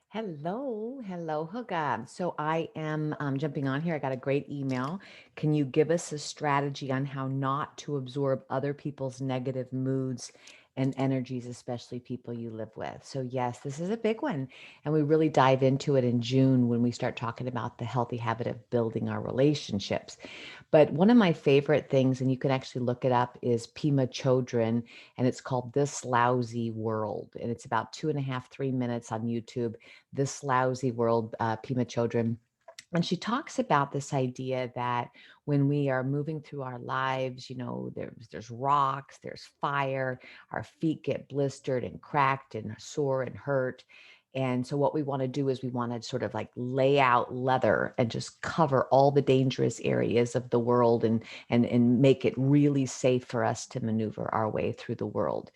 Hello, Hooga. So I am jumping on here. I got a great email. Can you give us a strategy on how not to absorb other people's negative moods and energies, especially people you live with? So yes, this is a big one. And we really dive into it in June when we start talking about the healthy habit of building our relationships. But one of my favorite things, and you can actually look it up, is Pima Chodron, and it's called This Lousy World. And it's about 2.5, 3 minutes on YouTube. This Lousy World, Pima Chodron. And she talks about this idea that when we are moving through our lives, there's rocks, there's fire, our feet get blistered and cracked and sore and hurt. And so what we want to do is we want to sort of like lay out leather and just cover all the dangerous areas of the world and make it really safe for us to maneuver our way through the world.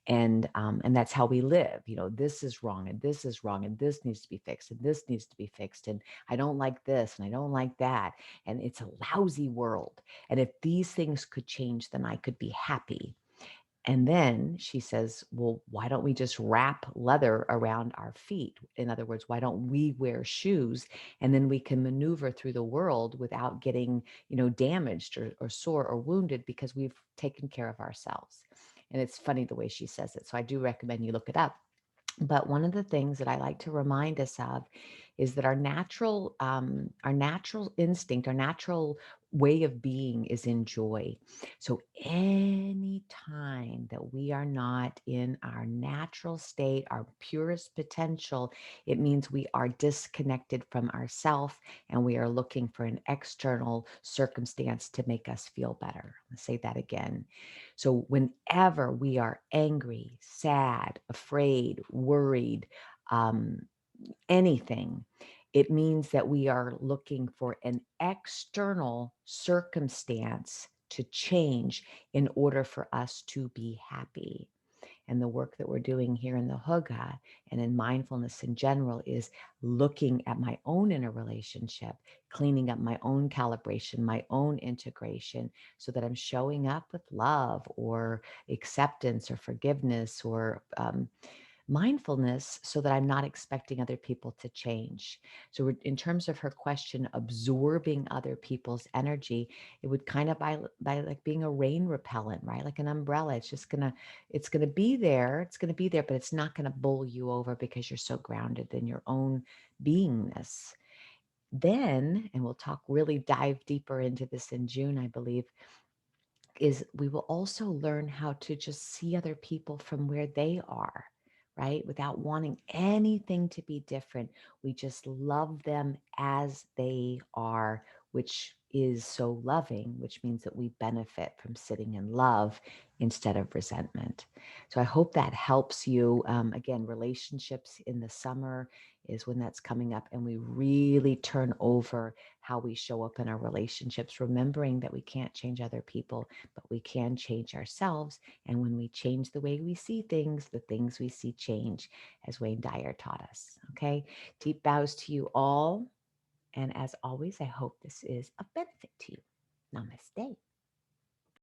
And that's how we live. This is wrong and this is wrong and this needs to be fixed and this needs to be fixed. And I don't like this and I don't like that. And it's a lousy world. And if these things could change, then I could be happy. And then she says, well, why don't we just wrap leather around our feet? In other words, why don't we wear shoes and then we can maneuver through the world without getting, damaged or sore or wounded because we've taken care of ourselves. And it's funny the way she says it. So I do recommend you look it up. But one of the things that I like to remind us of is that our natural instinct, our natural way of being is in joy. So any time that we are not in our natural state, our purest potential, it means we are disconnected from ourself and we are looking for an external circumstance to make us feel better. I'll say that again. So whenever we are angry, sad, afraid, worried, um, anything, it means that we are looking for an external circumstance to change in order for us to be happy. And the work that we're doing here in the Hygge and in mindfulness in general is looking at my own inner relationship, cleaning up my own calibration, my own integration, so that I'm showing up with love or acceptance or forgiveness or mindfulness so that I'm not expecting other people to change. So in terms of her question, absorbing other people's energy, it would kind of by like being a rain repellent, right? Like an umbrella. It's gonna be there. It's gonna be there, but it's not gonna bowl you over because you're so grounded in your own beingness. Then, and we'll talk really dive deeper into this in June, I believe, is we will also learn how to just see other people from where they are, right? Without wanting anything to be different. We just love them as they are, which is so loving, which means that we benefit from sitting in love instead of resentment. So I hope that helps you. Again, relationships in the summer is when that's coming up, and we really turn over how we show up in our relationships, remembering that we can't change other people, but we can change ourselves. And when we change the way we see things, the things we see change, as Wayne Dyer taught us. Okay. Deep bows to you all. And as always, I hope this is of benefit to you. Namaste.